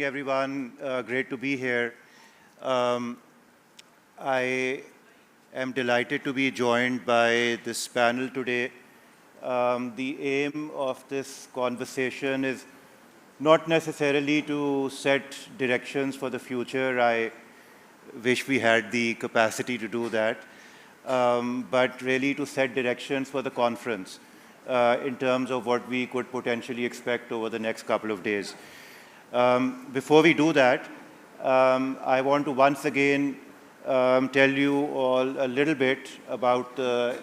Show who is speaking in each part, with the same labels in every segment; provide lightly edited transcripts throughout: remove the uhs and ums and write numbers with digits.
Speaker 1: morning, everyone. Great to be here. I am delighted to be joined by this panel today. The aim of this conversation is not necessarily to set directions for the future. I wish we had the capacity to do that, but really to set directions for the conference in terms of what we could potentially expect over the next couple of days. Before we do that, I want to once again tell you all a little bit about the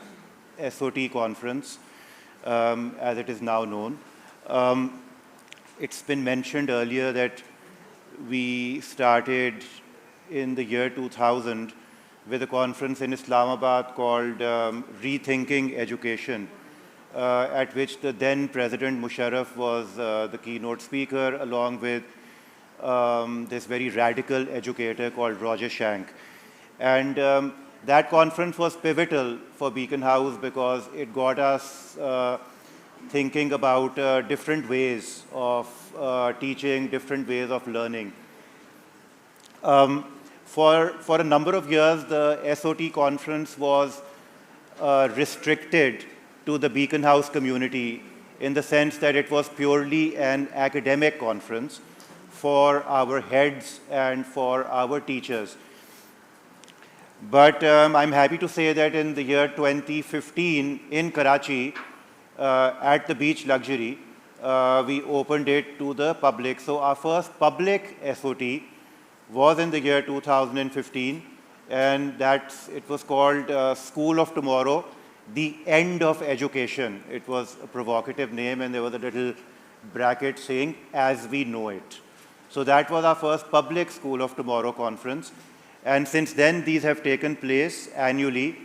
Speaker 1: SOT conference, as it is now known. It's been mentioned earlier that we started in the year 2000 with a conference in Islamabad called Rethinking Education, at which the then President Musharraf was the keynote speaker, along with this very radical educator called Roger Schank. And that conference was pivotal for Beacon House because it got us thinking about different ways of teaching, different ways of learning. For a number of years, the SOT conference was restricted to the Beacon House community in the sense that it was purely an academic conference for our heads and for our teachers. But I'm happy to say that in the year 2015 in Karachi, at the Beach Luxury, we opened it to the public. So our first public SOT was in the year 2015, and it was called School of Tomorrow, the End of Education. It was a provocative name, and there was a little bracket saying, as we know it. So that was our first public School of Tomorrow conference. And since then, these have taken place annually,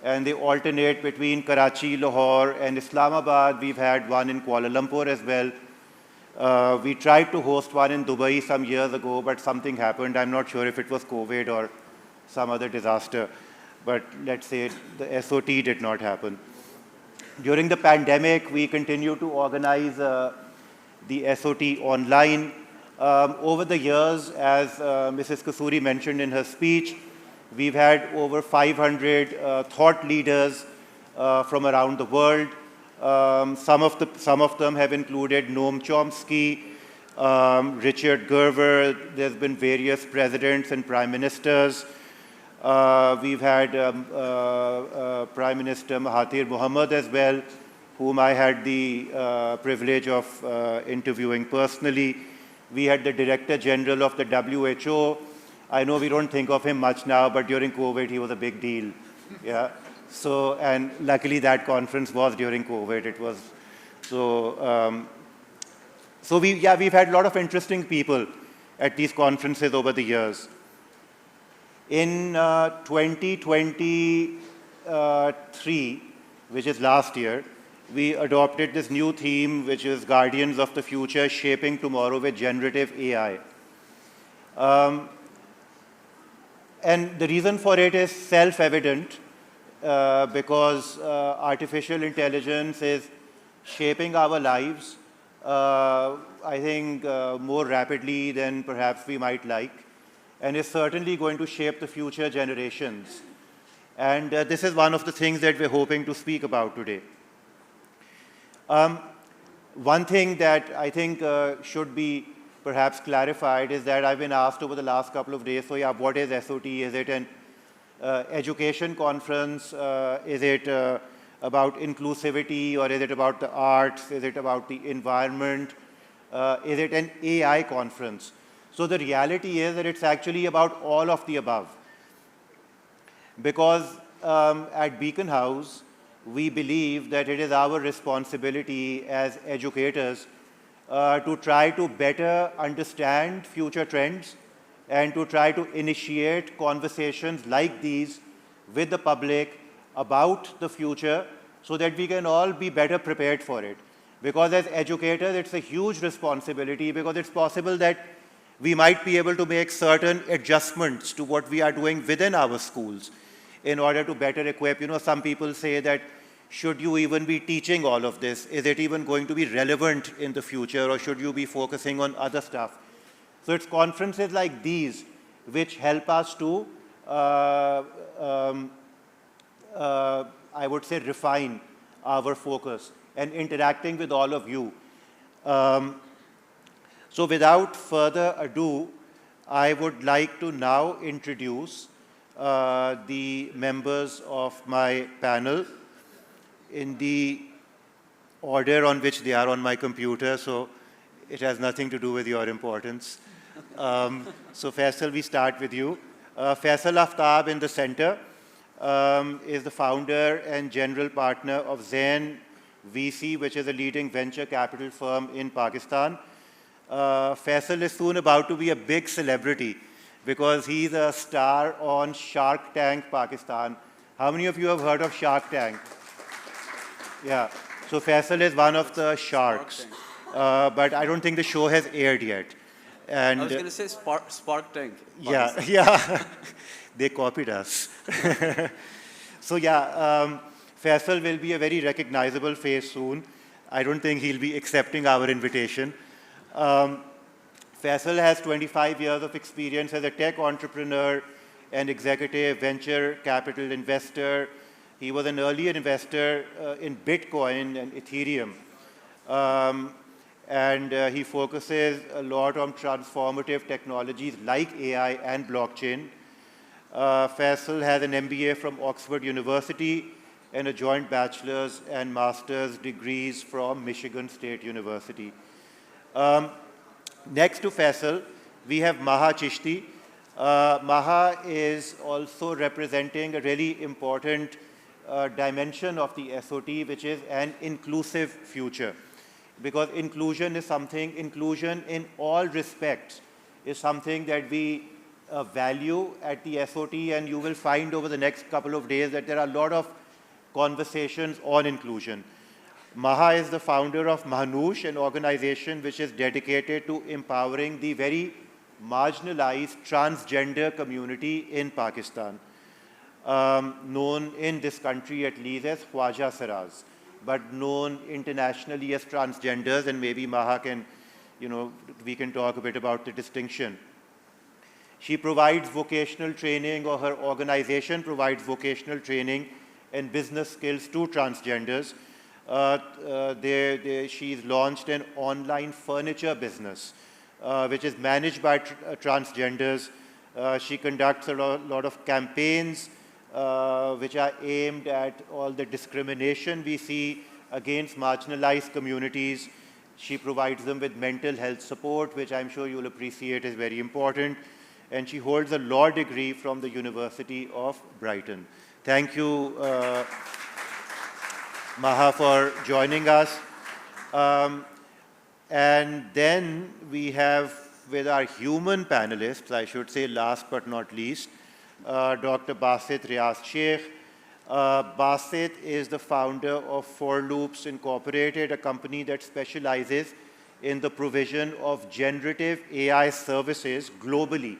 Speaker 1: and they alternate between Karachi, Lahore, and Islamabad. We've had one in Kuala Lumpur as well. We tried to host one in Dubai some years ago, but something happened. I'm not sure if it was COVID or some other disaster. But let's say the SOT did not happen. During the pandemic, we continued to organize the SOT online. Over the years, as Mrs. Kasuri mentioned in her speech, we've had over 500 thought leaders from around the world. Some of them have included Noam Chomsky, Richard Gerver. There's been various presidents and prime ministers. We've had Prime Minister Mahathir Mohamad as well, whom I had the privilege of interviewing personally. We had the Director General of the WHO. I know we don't think of him much now, but during COVID, he was a big deal. Yeah. So, and luckily that conference was during COVID. It was, we've had a lot of interesting people at these conferences over the years. In 2023, which is last year, we adopted this new theme, which is Guardians of the Future, Shaping Tomorrow with Generative AI. And the reason for it is self-evident because artificial intelligence is shaping our lives, I think, more rapidly than perhaps we might like, and is certainly going to shape the future generations. And this is one of the things that we're hoping to speak about today. One thing that I think should be perhaps clarified is that I've been asked over the last couple of days, so yeah, what is SOT? Is it an education conference? Is it about inclusivity, or is it about the arts? Is it about the environment? Is it an AI conference? So the reality is that it's actually about all of the above. Because at Beacon House, we believe that it is our responsibility as educators to try to better understand future trends and to try to initiate conversations like these with the public about the future so that we can all be better prepared for it. Because as educators, it's a huge responsibility because it's possible that we might be able to make certain adjustments to what we are doing within our schools in order to better equip. You know, some people say that, should you even be teaching all of this? Is it even going to be relevant in the future, or should you be focusing on other stuff? So it's conferences like these which help us to, I would say, refine our focus and interacting with all of you. So without further ado, I would like to now introduce the members of my panel in the order on which they are on my computer, so it has nothing to do with your importance. So Faisal, we start with you. Faisal Aftab in the center is the founder and general partner of XVII VC, which is a leading venture capital firm in Pakistan. Faisal is soon about to be a big celebrity because he's a star on Shark Tank Pakistan. How many of you have heard of Shark Tank? Yeah. So Faisal is one of the sharks, but I don't think the show has aired yet. And
Speaker 2: I was going to say Spark Tank.
Speaker 1: Yeah, yeah. They copied us. So yeah, Faisal will be a very recognizable face soon. I don't think he'll be accepting our invitation. Faisal has 25 years of experience as a tech entrepreneur and executive venture capital investor. He was an early investor in Bitcoin and Ethereum. And he focuses a lot on transformative technologies like AI and blockchain. Faisal has an MBA from Oxford University and a joint bachelor's and master's degrees from Michigan State University. Next to Faisal, we have Maha Chishti. Maha is also representing a really important dimension of the SOT, which is an inclusive future. Because inclusion is something, inclusion in all respects is something that we value at the SOT, and you will find over the next couple of days that there are a lot of conversations on inclusion. Maha is the founder of Mahanush, an organization which is dedicated to empowering the very marginalized transgender community in Pakistan, known in this country at least as Khwaja Saraz, but known internationally as transgenders, and maybe Maha can, we can talk a bit about the distinction. She provides vocational training, or her organization provides vocational training and business skills to transgenders. She's launched an online furniture business, which is managed by transgenders. She conducts a lot of campaigns which are aimed at all the discrimination we see against marginalized communities. She provides them with mental health support, which I'm sure you'll appreciate is very important. And she holds a law degree from the University of Brighton. Thank you, Maha, for joining us. And then we have, with our human panelists, I should say last but not least, Dr. Basit Riaz Sheikh. Basit is the founder of Four Loops Incorporated, a company that specializes in the provision of generative AI services globally,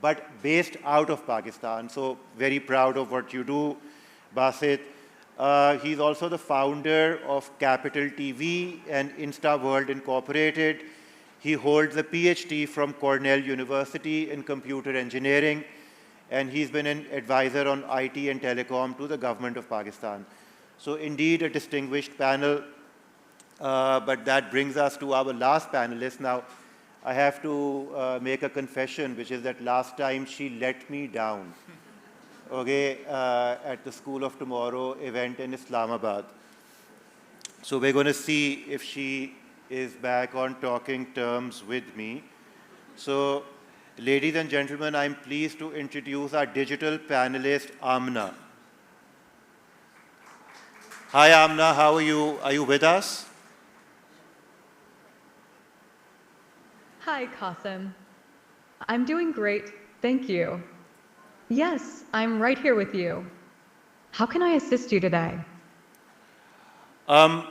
Speaker 1: but based out of Pakistan. So very proud of what you do, Basit. He's also the founder of Capital TV and InstaWorld Incorporated. He holds a PhD from Cornell University in computer engineering, and he's been an advisor on IT and telecom to the government of Pakistan. So indeed a distinguished panel, but that brings us to our last panelist. Now, I have to make a confession, which is that last time she let me down, okay, at the School of Tomorrow event in Islamabad. So we're going to see if she is back on talking terms with me. So, ladies and gentlemen, I'm pleased to introduce our digital panelist, Amna. Hi, Amna, how are you? Are you with us?
Speaker 3: Hi, Qasim. I'm doing great, thank you. Yes, I'm right here with you. How can I assist you today?
Speaker 1: I'll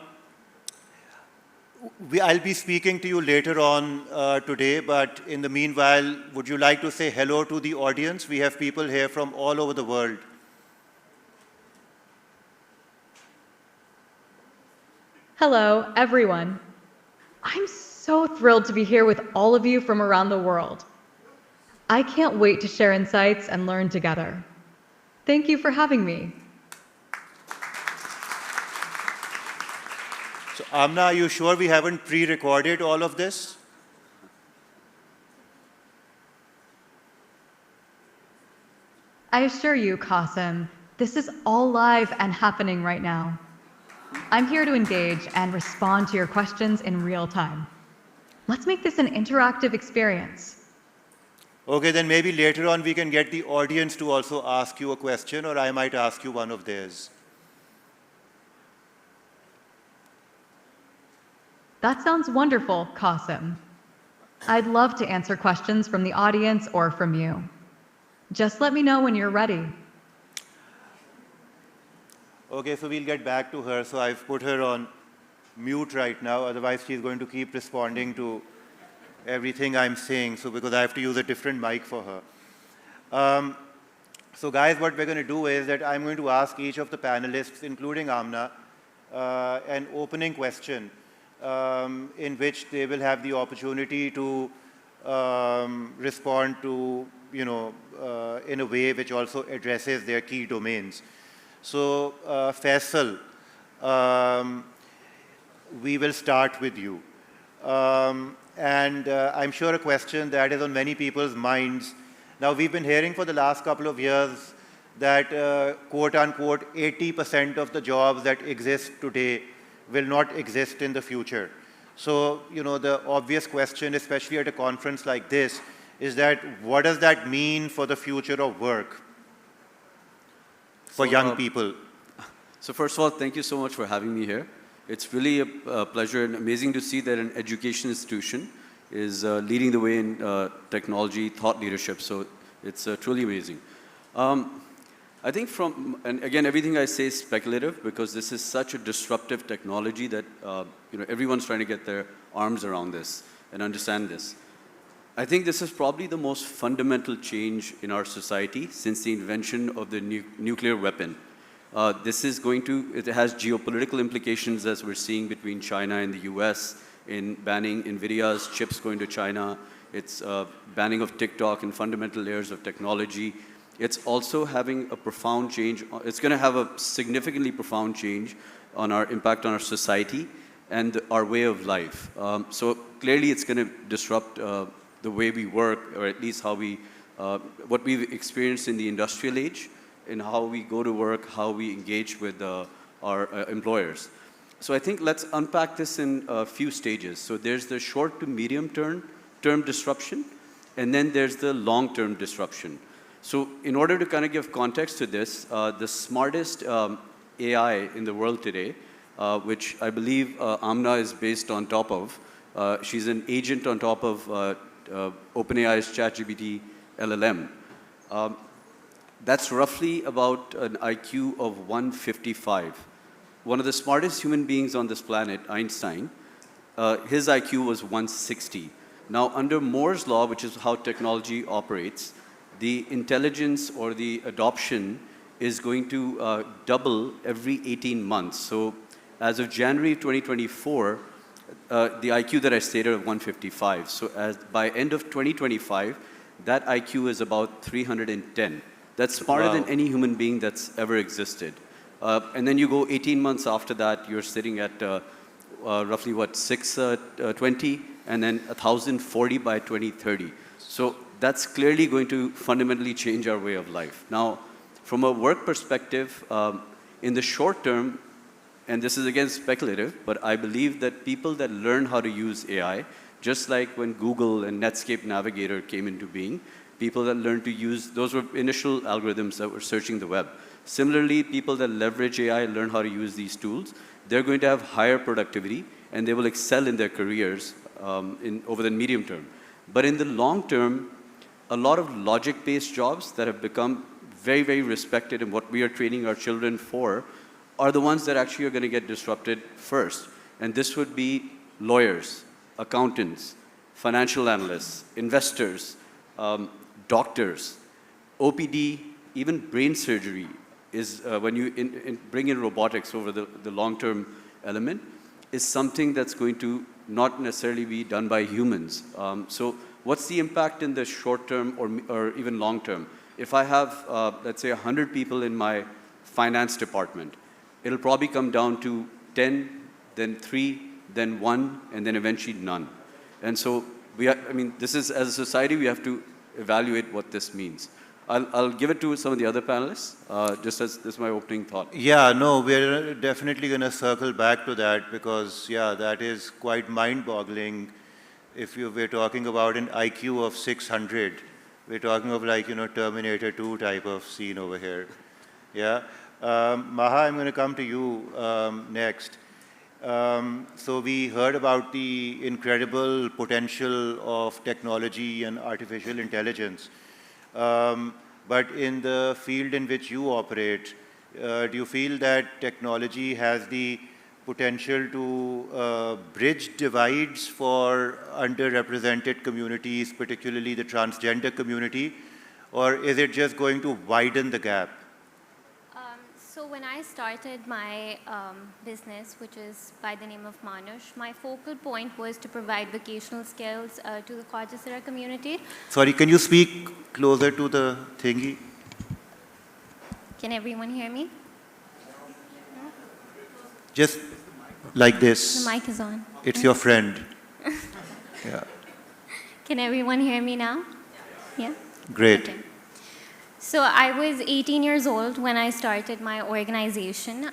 Speaker 1: be speaking to you later on today, but in the meanwhile, would you like to say hello to the audience? We have people here from all over the world.
Speaker 3: Hello, everyone. I'm So thrilled to be here with all of you from around the world. I can't wait to share insights and learn together. Thank you for having me.
Speaker 1: So, Amna, are you sure we haven't pre-recorded all of this?
Speaker 3: I assure you, Qasim, this is all live and happening right now. I'm here to engage and respond to your questions in real time. Let's make this an interactive experience.
Speaker 1: Okay, then maybe later on we can get the audience to also ask you a question, or I might ask you one of theirs.
Speaker 3: That sounds wonderful, Qasim. I'd love to answer questions from the audience or from you. Just let me know when you're ready.
Speaker 1: Okay, so we'll get back to her. So I've put her on mute right now, otherwise she's going to keep responding to everything I'm saying, so because I have to use a different mic for her. So guys, what we're going to do is that I'm going to ask each of the panelists, including Amna, an opening question in which they will have the opportunity to respond to, in a way which also addresses their key domains. So Faisal, we will start with you. And I'm sure a question that is on many people's minds. Now, we've been hearing for the last couple of years that, quote unquote, 80% of the jobs that exist today will not exist in the future. So, the obvious question, especially at a conference like this, is that what does that mean for the future of work for young people?
Speaker 2: So first of all, thank you so much for having me here. It's really a pleasure and amazing to see that an education institution is leading the way in technology, thought leadership. So it's truly amazing. I think and again, everything I say is speculative because this is such a disruptive technology that everyone's trying to get their arms around this and understand this. I think this is probably the most fundamental change in our society since the invention of the nuclear weapon. It has geopolitical implications as we're seeing between China and the US in banning NVIDIA's chips going to China. It's banning of TikTok and fundamental layers of technology. It's also having a profound change. It's going to have a significantly profound change on our impact on our society and our way of life. So clearly it's going to disrupt the way we work, or at least how what we've experienced in the industrial age, in how we go to work, how we engage with our employers. So I think let's unpack this in a few stages. So there's the short to medium term disruption, and then there's the long-term disruption. So in order to kind of give context to this, the smartest AI in the world today, which I believe Amna is based on top of, she's an agent on top of OpenAI's ChatGPT LLM. That's roughly about an IQ of 155. One of the smartest human beings on this planet, Einstein, his IQ was 160. Now, under Moore's law, which is how technology operates, the intelligence or the adoption is going to double every 18 months. So as of January 2024, the IQ that I stated of 155. So by end of 2025, that IQ is about 310. That's smarter than any human being that's ever existed. And then you go 18 months after that, you're sitting at roughly 620, and then 1,040 by 2030. So that's clearly going to fundamentally change our way of life. Now, from a work perspective, in the short term, and this is again speculative, but I believe that people that learn how to use AI, just like when Google and Netscape Navigator came into being, people that learn to use, those were initial algorithms that were searching the web. Similarly, people that leverage AI, learn how to use these tools, they're going to have higher productivity and they will excel in their careers over the medium term. But in the long term, a lot of logic-based jobs that have become very, very respected and what we are training our children for are the ones that actually are going to get disrupted first. And this would be lawyers, accountants, financial analysts, investors, doctors, OPD, even brain surgery is, when you bring in robotics over the long-term element, is something that's going to not necessarily be done by humans. So what's the impact in the short term or even long term? If I have, let's say, 100 people in my finance department, it'll probably come down to 10, then 3, then 1, and then eventually none. And so, this is, as a society, we have to evaluate what this means. I'll give it to some of the other panelists, just as this is my opening thought.
Speaker 1: Yeah, no, we're definitely going to circle back to that because, yeah, that is quite mind-boggling. If we're talking about an IQ of 600, we're talking of like, Terminator 2 type of scene over here. Yeah. Maha, I'm going to come to you next. So we heard about the incredible potential of technology and artificial intelligence. But in the field in which you operate, do you feel that technology has the potential to bridge divides for underrepresented communities, particularly the transgender community, or is it just going to widen the gap?
Speaker 4: So when I started my business, which is by the name of Manush, my focal point was to provide vocational skills to the Kajasara community.
Speaker 1: Sorry, can you speak closer to the thingy?
Speaker 4: Can everyone hear me?
Speaker 1: Just like this.
Speaker 4: The mic is on.
Speaker 1: It's your friend. Yeah.
Speaker 4: Can everyone hear me now? Yeah?
Speaker 1: Great.
Speaker 4: Okay. So I was 18 years old when I started my organization,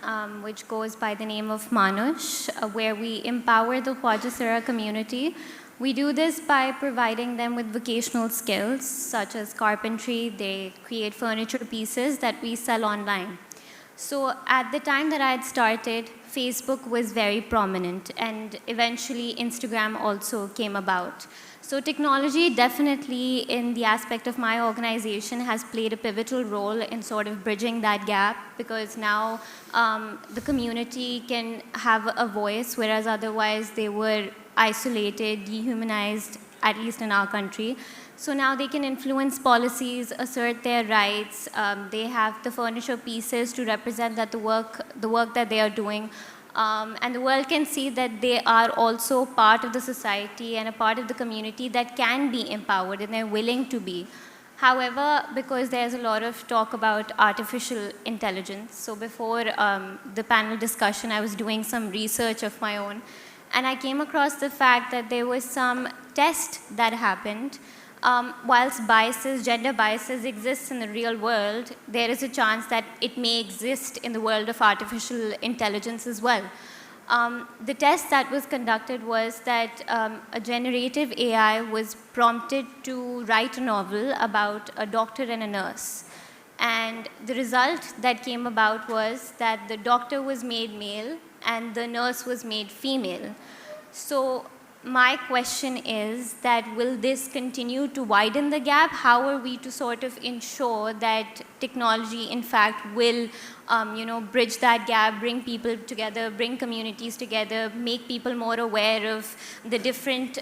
Speaker 4: which goes by the name of Manush, where we empower the Kajasara community. We do this by providing them with vocational skills, such as carpentry. They create furniture pieces that we sell online. So at the time that I had started, Facebook was very prominent, and eventually Instagram also came about. So technology definitely, in the aspect of my organization, has played a pivotal role in sort of bridging that gap, because now the community can have a voice, whereas otherwise they were isolated, dehumanized, at least in our country. So now they can influence policies, assert their rights. They have the furniture pieces to represent that the work that they are doing. And the world can see that they are also part of the society and a part of the community that can be empowered, and they're willing to be. However, because there's a lot of talk about artificial intelligence, so before the panel discussion, I was doing some research of my own, and I came across the fact that there was some test that happened. Whilst gender biases exist in the real world, there is a chance that it may exist in the world of artificial intelligence as well. The test that was conducted was that a generative AI was prompted to write a novel about a doctor and a nurse. And the result that came about was that the doctor was made male and the nurse was made female. So my question is that will this continue to widen the gap? How are we to sort of ensure that technology, in fact, will bridge that gap, bring people together, bring communities together, make people more aware of the different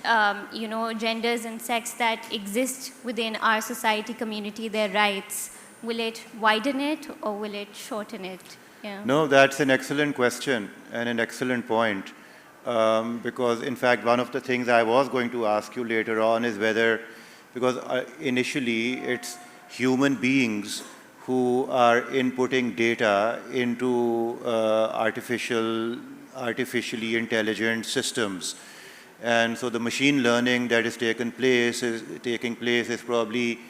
Speaker 4: genders and sex that exist within our society, community, their rights? Will it widen it or will it shorten it? Yeah.
Speaker 1: No, that's an excellent question and an excellent point. Because in fact, one of the things I was going to ask you later on is whether, because initially it's human beings who are inputting data into artificially intelligent systems. And so the machine learning that is taking place is probably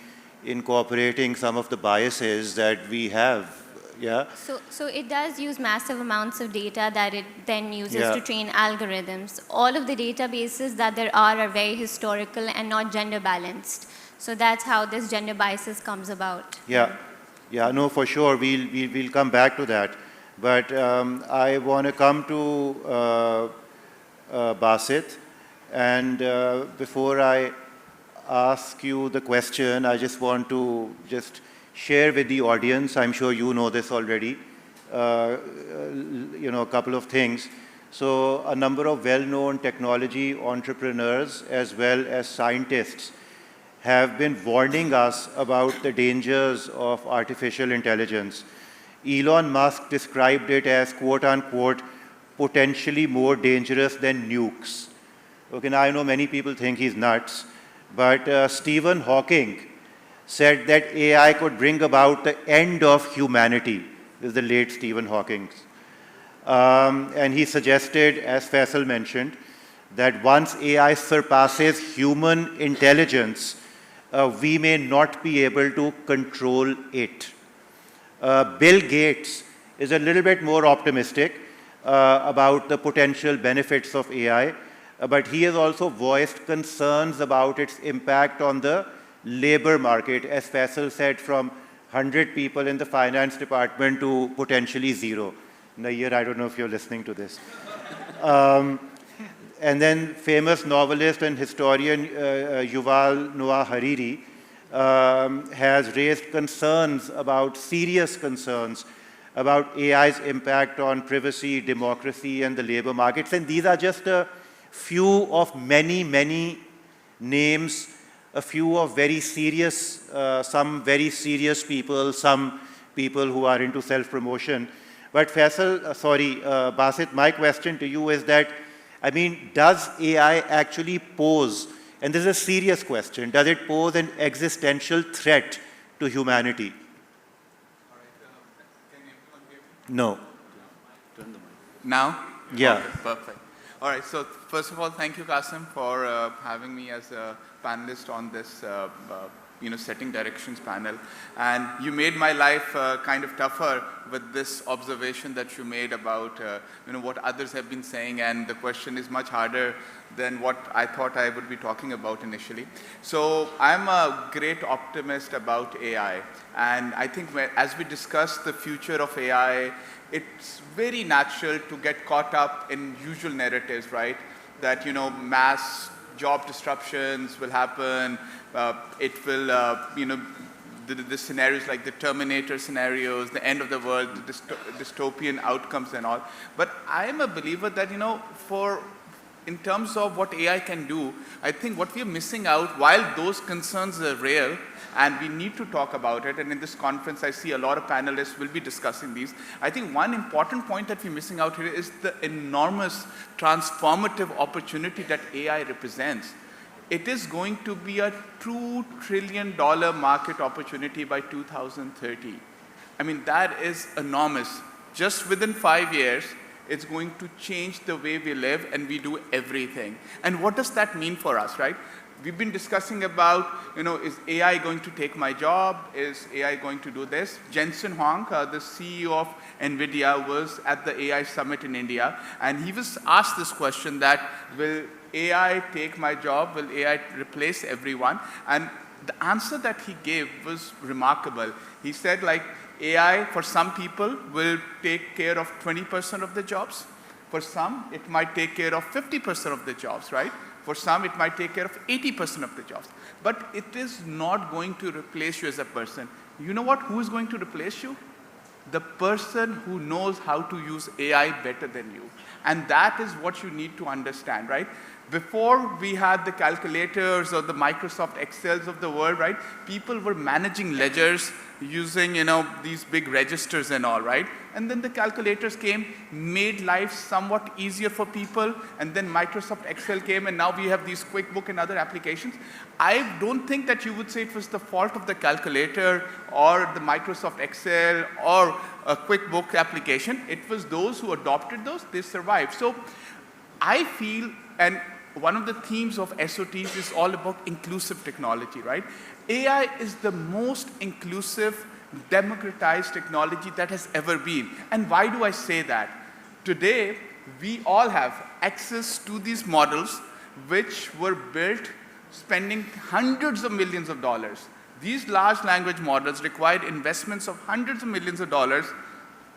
Speaker 1: incorporating some of the biases that we have. Yeah.
Speaker 4: So it does use massive amounts of data that it then uses
Speaker 1: Yeah.
Speaker 4: to train algorithms. All of the databases that there are very historical and not gender balanced. So that's how this gender biases comes about.
Speaker 1: Yeah. Yeah, no, for sure. We'll come back to that. But I want to come to Basit. And before I ask you the question, I just want to share with the audience, I'm sure you know this already, a couple of things. So a number of well-known technology entrepreneurs as well as scientists have been warning us about the dangers of artificial intelligence. Elon Musk described it as, quote unquote, potentially more dangerous than nukes. Okay, now I know many people think he's nuts, but Stephen Hawking said that AI could bring about the end of humanity. This is the late Stephen Hawking. And he suggested, as Faisal mentioned, that once AI surpasses human intelligence, we may not be able to control it. Bill Gates is a little bit more optimistic about the potential benefits of AI, but he has also voiced concerns about its impact on the labor market, as Faisal said, from 100 people in the finance department to potentially 0. Nayyar, I don't know if you're listening to this. And then famous novelist and historian Yuval Noah Hariri has raised concerns about, serious concerns about AI's impact on privacy, democracy, and the labor markets. And these are just a few of many, many names, a few of very serious, some very serious people, some people who are into self-promotion. But Faisal, Basit, my question to you is that, I mean, does AI actually pose, and this is a serious question, does it pose an existential threat to humanity?
Speaker 5: All right, can everyone hear me?
Speaker 1: No.
Speaker 2: Turn the mic.
Speaker 5: Now?
Speaker 1: Yeah.
Speaker 5: Okay, perfect. All right, so first of all, thank you, Qasim, for having me as a panelist on this setting directions panel. And you made my life kind of tougher with this observation that you made about what others have been saying, and the question is much harder than what I thought I would be talking about initially. So I'm a great optimist about AI, and I think as we discuss the future of AI, it's very natural to get caught up in usual narratives, right? That mass job disruptions will happen. It will, the scenarios like the Terminator scenarios, the end of the world, the dystopian outcomes and all. But I am a believer that, in terms of what AI can do, I think what we are missing out, while those concerns are real, and we need to talk about it, and in this conference I see a lot of panelists will be discussing these. I think one important point that we're missing out here is the enormous transformative opportunity that AI represents. It is going to be a $2 trillion market opportunity by 2030. I mean, that is enormous. Just within 5 years, it's going to change the way we live and we do everything. And what does that mean for us, right? We've been discussing about, is AI going to take my job? Is AI going to do this? Jensen Huang, the CEO of NVIDIA, was at the AI summit in India, and he was asked this question that, will AI take my job? Will AI replace everyone? And the answer that he gave was remarkable. He said, AI, for some people, will take care of 20% of the jobs. For some, it might take care of 50% of the jobs, right? For some, it might take care of 80% of the jobs. But it is not going to replace you as a person. You know what? Who is going to replace you? The person who knows how to use AI better than you. And that is what you need to understand, right? Before we had the calculators or the Microsoft Excels of the world, right? People were managing ledgers using, these big registers and all, right? And then the calculators came, made life somewhat easier for people, and then Microsoft Excel came, and now we have these QuickBook and other applications. I don't think that you would say it was the fault of the calculator or the Microsoft Excel or a QuickBook application. It was those who adopted those, they survived. So I feel, and one of the themes of SOTs is all about inclusive technology, right? AI is the most inclusive, democratized technology that has ever been. And why do I say that? Today, we all have access to these models which were built spending hundreds of millions of dollars. These large language models required investments of hundreds of millions of dollars,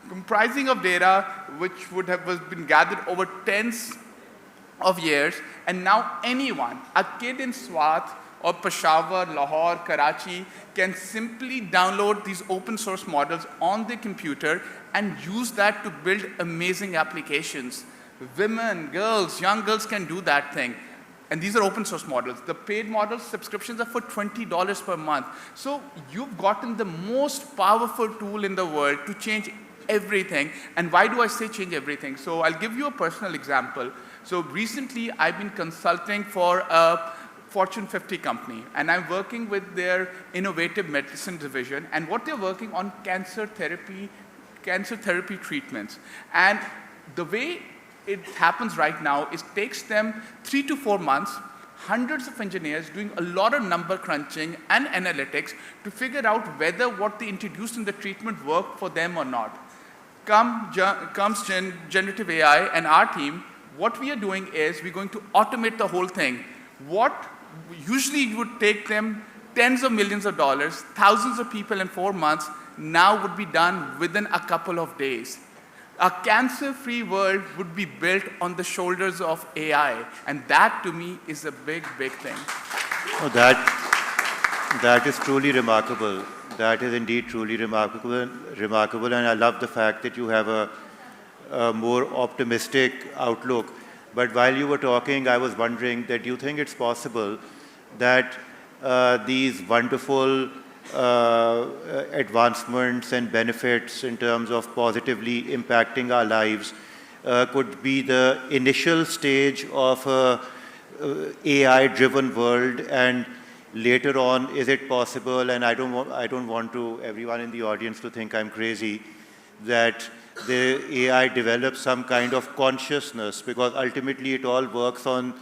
Speaker 5: comprising of data which would have been gathered over tens of years, and now anyone, a kid in SWAT or Peshawar, Lahore, Karachi, can simply download these open source models on their computer and use that to build amazing applications. Women, girls, young girls can do that thing. And these are open source models. The paid models, subscriptions are for $20 per month. So you've gotten the most powerful tool in the world to change everything. And why do I say change everything? So I'll give you a personal example. So recently, I've been consulting for a Fortune 50 company, and I'm working with their innovative medicine division, and what they're working on cancer therapy treatments. And the way it happens right now is it takes them 3 to 4 months, hundreds of engineers doing a lot of number crunching and analytics to figure out whether what they introduced in the treatment worked for them or not. Comes generative AI and our team, what we are doing is we're going to automate the whole thing. What usually would take them tens of millions of dollars, thousands of people in 4 months, now would be done within a couple of days. A cancer-free world would be built on the shoulders of AI, and that to me is a big, big thing.
Speaker 1: Oh, that is truly remarkable. That is indeed truly remarkable, and I love the fact that you have a more optimistic outlook. But while you were talking, I was wondering that do you think it's possible that these wonderful advancements and benefits in terms of positively impacting our lives could be the initial stage of a AI-driven world, and later on, is it possible, and I don't want to everyone in the audience to think I'm crazy, that the AI develops some kind of consciousness, because ultimately it all works on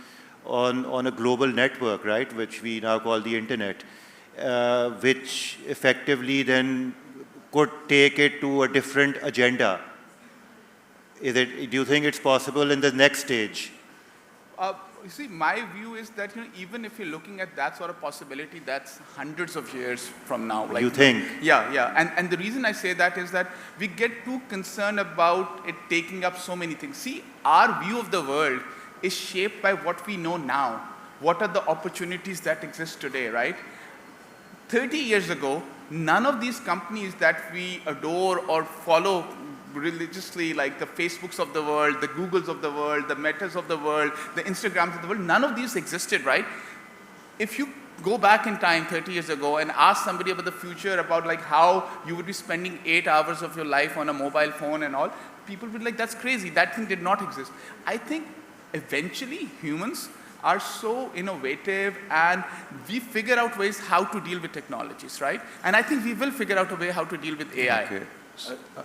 Speaker 1: a global network, right, which we now call the internet, which effectively then could take it to a different agenda. Do you think it's possible in the next stage?
Speaker 5: You see, my view is that even if you're looking at that sort of possibility, that's hundreds of years from now.
Speaker 1: You think?
Speaker 5: Yeah. And the reason I say that is that we get too concerned about it taking up so many things. See, our view of the world is shaped by what we know now. What are the opportunities that exist today, right? 30 years ago, none of these companies that we adore or follow religiously, like the Facebooks of the world, the Googles of the world, the Metas of the world, the Instagrams of the world, none of these existed, right? If you go back in time 30 years ago and ask somebody about the future, about like how you would be spending 8 hours of your life on a mobile phone and all, people would be like, that's crazy, that thing did not exist. I think eventually humans are so innovative and we figure out ways how to deal with technologies, right? And I think we will figure out a way how to deal with AI.
Speaker 1: Okay.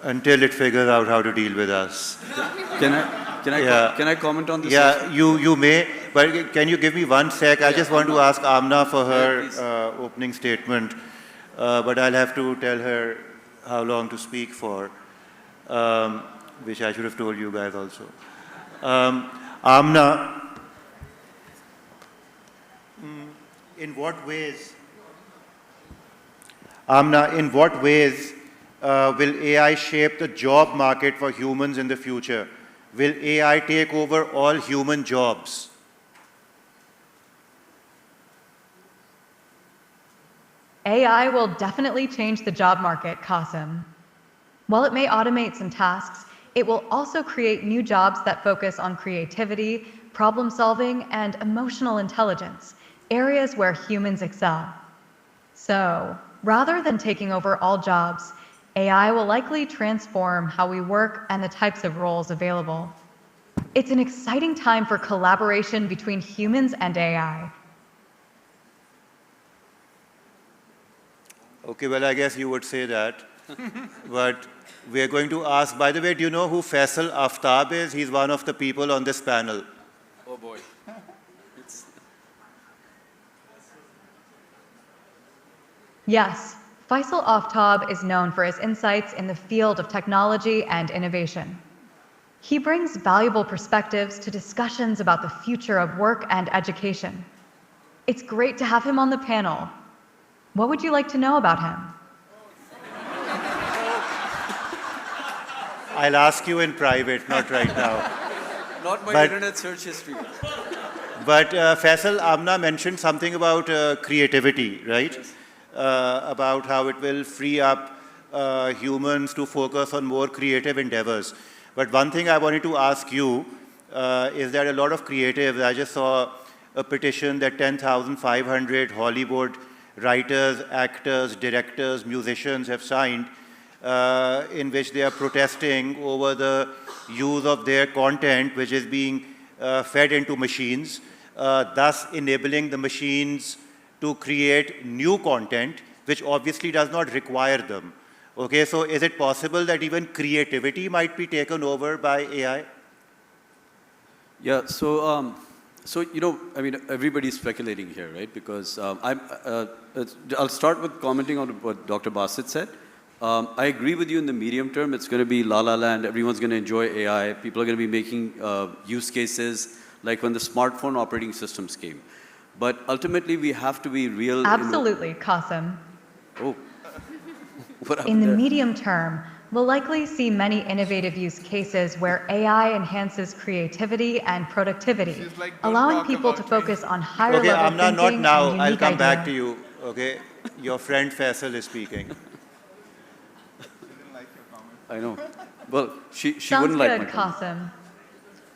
Speaker 1: Until it figures out how to deal with us.
Speaker 2: Can I comment on this?
Speaker 1: Yeah, you may, but can you give me 1 sec? I just want to ask Amna for her opening statement, but I'll have to tell her how long to speak for, which I should have told you guys also. Amna, in what ways will AI shape the job market for humans in the future? Will AI take over all human jobs?
Speaker 3: AI will definitely change the job market, Qasim. While it may automate some tasks, it will also create new jobs that focus on creativity, problem solving, and emotional intelligence, areas where humans excel. So, rather than taking over all jobs, AI will likely transform how we work and the types of roles available. It's an exciting time for collaboration between humans and AI.
Speaker 1: Okay, well, I guess you would say that. But we are going to ask, by the way, do you know who Faisal Aftab is? He's one of the people on this panel.
Speaker 2: Oh boy.
Speaker 3: Yes, Faisal Aftab is known for his insights in the field of technology and innovation. He brings valuable perspectives to discussions about the future of work and education. It's great to have him on the panel. What would you like to know about him?
Speaker 1: I'll ask you in private, not right now.
Speaker 2: Not my internet search history.
Speaker 1: But Faisal, Amna mentioned something about creativity, right?
Speaker 2: Yes.
Speaker 1: About how it will free up humans to focus on more creative endeavors. But one thing I wanted to ask you is that a lot of creatives, I just saw a petition that 10,500 Hollywood writers, actors, directors, musicians have signed in which they are protesting over the use of their content, which is being fed into machines, thus enabling the machines to create new content, which obviously does not require them. Okay, so is it possible that even creativity might be taken over by AI?
Speaker 2: Yeah, so, you know, I mean, everybody's speculating here, right? Because I'll start with commenting on what Dr. Basit said. I agree with you in the medium term. It's going to be la la land. Everyone's going to enjoy AI. People are going to be making use cases like when the smartphone operating systems came. But ultimately, we have to be real.
Speaker 3: Absolutely, Qasim.
Speaker 2: Oh. What
Speaker 3: In the
Speaker 2: there?
Speaker 3: medium term, we'll likely see many innovative use cases where AI enhances creativity and productivity,
Speaker 5: She's like, "Don't
Speaker 3: allowing
Speaker 5: talk
Speaker 3: people to
Speaker 5: about me."
Speaker 3: focus on higher
Speaker 1: Okay,
Speaker 3: level
Speaker 1: Amna,
Speaker 3: thinking
Speaker 1: not now.
Speaker 3: and
Speaker 1: I'll
Speaker 3: unique
Speaker 1: come back to
Speaker 3: ideas.
Speaker 1: you. Okay, your friend Faisal is speaking.
Speaker 5: Didn't like your comment.
Speaker 2: I know. Well, she
Speaker 3: Sounds
Speaker 2: wouldn't like
Speaker 3: good,
Speaker 2: my comment.
Speaker 3: Qasim.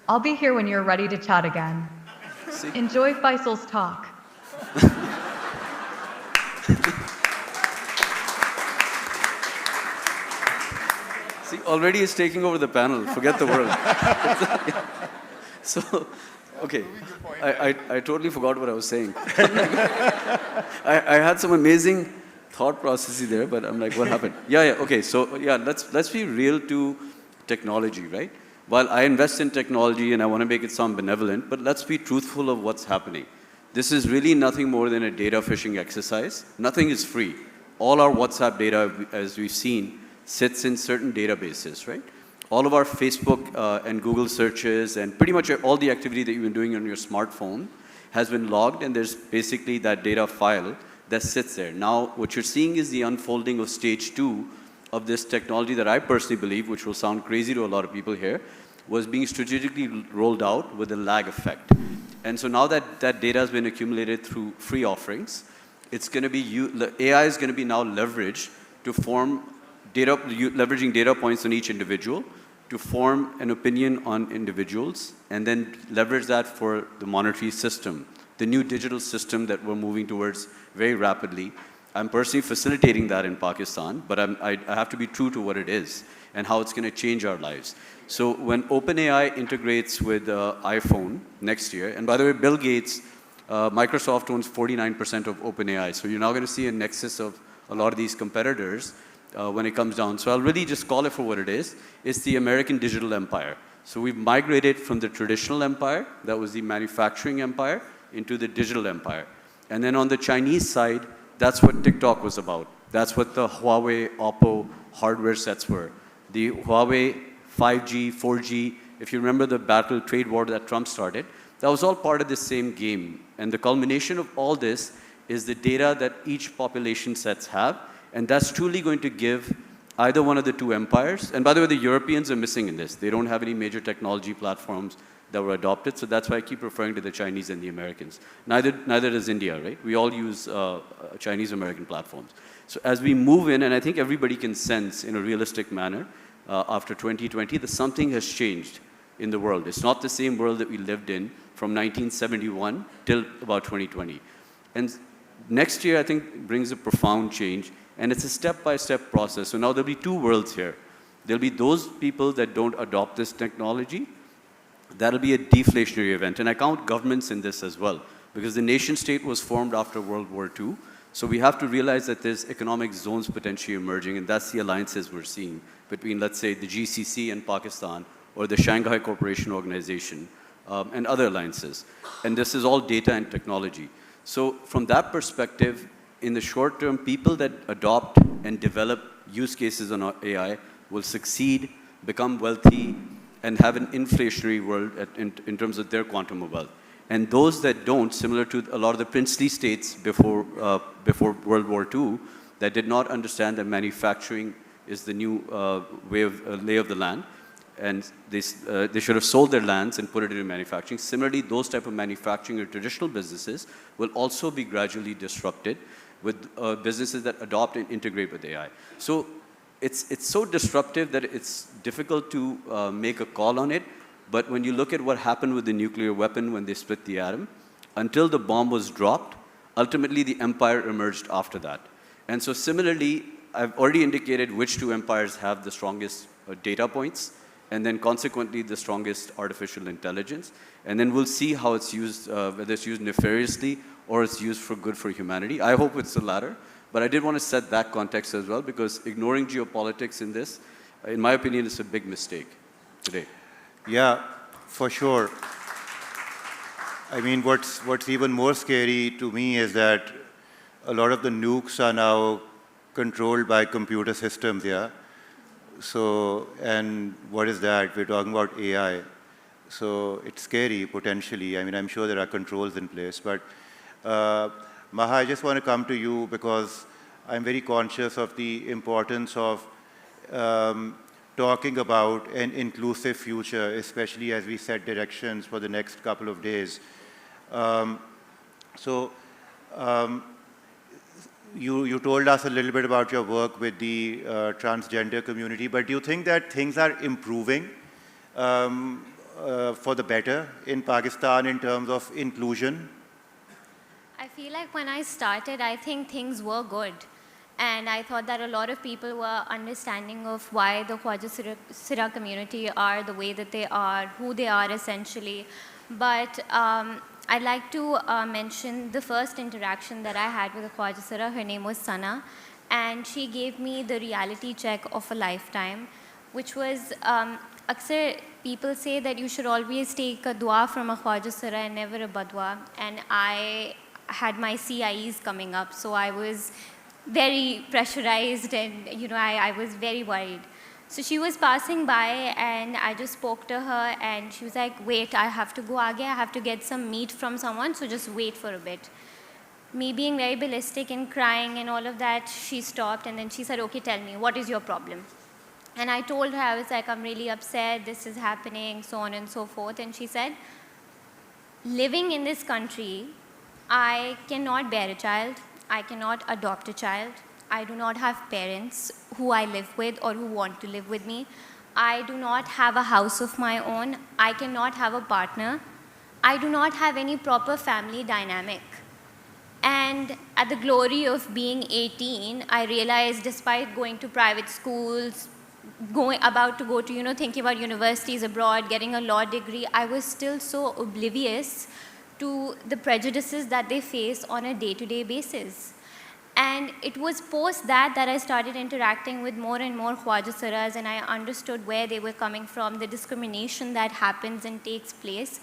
Speaker 3: I'll be here when you're ready to chat again.
Speaker 2: See?
Speaker 3: Enjoy Faisal's talk.
Speaker 2: See, already he's taking over the panel. Forget the world. So, okay. I totally forgot what I was saying. I had some amazing thought processes there, but I'm like, what happened? Yeah, okay. So, yeah, let's be real to technology, right? While I invest in technology and I want to make it sound benevolent, but let's be truthful of what's happening. This is really nothing more than a data fishing exercise. Nothing is free. All our WhatsApp data, as we've seen, sits in certain databases, right? All of our Facebook and Google searches and pretty much all the activity that you've been doing on your smartphone has been logged, and there's basically that data file that sits there. Now, what you're seeing is the unfolding of stage 2 of this technology that I personally believe, which will sound crazy to a lot of people here, was being strategically rolled out with a lag effect. And so now that that data has been accumulated through free offerings, it's going to be, AI is going to be now leveraged to form data, leveraging data points on each individual to form an opinion on individuals, and then leverage that for the monetary system, the new digital system that we're moving towards very rapidly. I'm personally facilitating that in Pakistan, but I have to be true to what it is and how it's going to change our lives. So when OpenAI integrates with iPhone next year, and by the way, Bill Gates, Microsoft owns 49% of OpenAI, so you're now going to see a nexus of a lot of these competitors when it comes down. So I'll really just call it for what it is. It's the American digital empire. So we've migrated from the traditional empire, that was the manufacturing empire, into the digital empire. And then on the Chinese side, that's what TikTok was about. That's what the Huawei, Oppo hardware sets were. The Huawei 5G, 4G, if you remember the battle trade war that Trump started, that was all part of the same game. And the culmination of all this is the data that each population sets have, and that's truly going to give either one of the two empires. And by the way, the Europeans are missing in this. They don't have any major technology platforms that were adopted, so that's why I keep referring to the Chinese and the Americans. Neither does India, right? We all use Chinese-American platforms. So as we move in, and I think everybody can sense in a realistic manner, after 2020, that something has changed in the world. It's not the same world that we lived in from 1971 till about 2020. And next year, I think, brings a profound change, and it's a step-by-step process. So now there'll be two worlds here. There'll be those people that don't adopt this technology. That'll be a deflationary event, and I count governments in this as well, because the nation state was formed after World War II. So we have to realize that there's economic zones potentially emerging, and that's the alliances we're seeing between, let's say, the GCC and Pakistan, or the Shanghai Cooperation Organization, and other alliances. And this is all data and technology. So from that perspective, in the short term, people that adopt and develop use cases on AI will succeed, become wealthy, and have an inflationary world in terms of their quantum of wealth. And those that don't, similar to a lot of the princely states before World War II, that did not understand that manufacturing is the new lay of the land, and they should have sold their lands and put it into manufacturing. Similarly, those type of manufacturing or traditional businesses will also be gradually disrupted with businesses that adopt and integrate with AI. So it's so disruptive that it's difficult to make a call on it. But when you look at what happened with the nuclear weapon when they split the atom, until the bomb was dropped, ultimately the empire emerged after that. And so similarly, I've already indicated which two empires have the strongest data points and then consequently the strongest artificial intelligence. And then we'll see how it's used, whether it's used nefariously or it's used for good for humanity. I hope it's the latter, but I did want to set that context as well, because ignoring geopolitics in this, in my opinion, is a big mistake today.
Speaker 1: Yeah, for sure. I mean, what's even more scary to me is that a lot of the nukes are now controlled by computer systems, yeah? So, and what is that? We're talking about AI. So it's scary, potentially. I mean, I'm sure there are controls in place. But Maha, I just want to come to you because I'm very conscious of the importance of talking about an inclusive future, especially as we set directions for the next couple of days. You told us a little bit about your work with the transgender community, but do you think that things are improving for the better in Pakistan in terms of inclusion?
Speaker 4: I feel like when I started, I think things were good. And I thought that a lot of people were understanding of why the Khwaja Sira community are the way that they are, who they are essentially. But I'd like to mention the first interaction that I had with the Khwaja Sira. Her name was Sana, and she gave me the reality check of a lifetime, which was, aksar people say that you should always take a dua from a Khwaja Sira and never a badwa. And I had my CIEs coming up, so I was very pressurized, and I was very worried. So she was passing by and I just spoke to her and she was like, wait, I have to go aage, I have to get some meat from someone, so just wait for a bit. Me being very ballistic and crying and all of that, she stopped and then she said, okay, tell me, what is your problem? And I told her, I was like, I'm really upset, this is happening, so on and so forth. And she said, living in this country, I cannot bear a child, I cannot adopt a child. I do not have parents who I live with or who want to live with me. I do not have a house of my own. I cannot have a partner. I do not have any proper family dynamic. And at the glory of being 18, I realized despite going to private schools, about to go to, thinking about universities abroad, getting a law degree, I was still so oblivious to the prejudices that they face on a day-to-day basis. And it was post that I started interacting with more and more Khwaja Siras, and I understood where they were coming from, the discrimination that happens and takes place.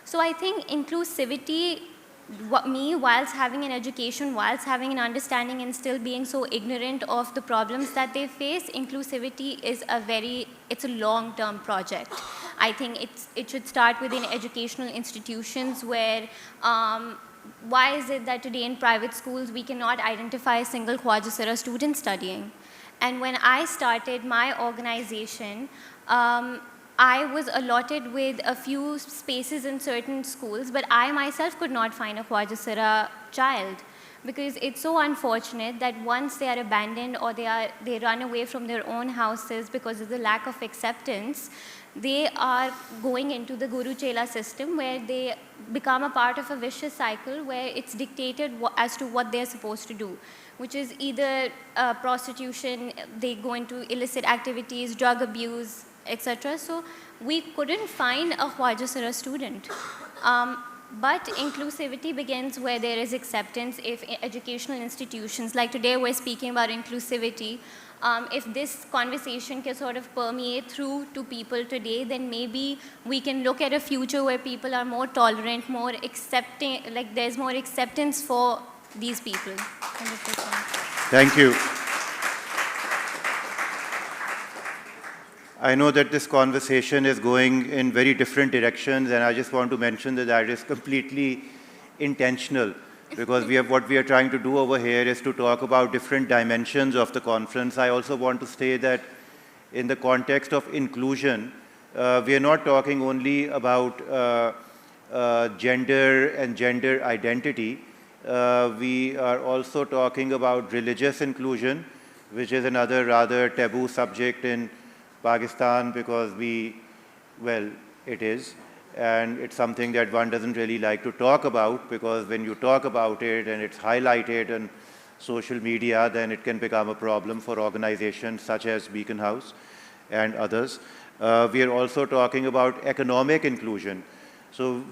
Speaker 4: So I think inclusivity, whilst having an education, whilst having an understanding and still being so ignorant of the problems that they face, inclusivity is it's a long-term project. I think it should start within educational institutions where, why is it that today in private schools we cannot identify a single Khwaja Sira student studying? And when I started my organization, I was allotted with a few spaces in certain schools, but I myself could not find a Khwaja Sira child, because it's so unfortunate that once they are abandoned or they run away from their own houses because of the lack of acceptance, they are going into the Guru Chela system where they become a part of a vicious cycle where it's dictated as to what they're supposed to do, which is either prostitution, they go into illicit activities, drug abuse, etc. So we couldn't find a Khwaja Sira student. But inclusivity begins where there is acceptance. If educational institutions, like today we're speaking about inclusivity, if this conversation can sort of permeate through to people today, then maybe we can look at a future where people are more tolerant, more accepting, like there's more acceptance for these people. 100%.
Speaker 1: Thank you. I know that this conversation is going in very different directions, and I just want to mention that that is completely intentional, because what we are trying to do over here is to talk about different dimensions of the conference. I also want to say that in the context of inclusion, we are not talking only about gender and gender identity. We are also talking about religious inclusion, which is another rather taboo subject in Pakistan, because it is, and it's something that one doesn't really like to talk about, because when you talk about it and it's highlighted on social media, then it can become a problem for organizations such as Beacon House and others. We are also talking about economic inclusion. So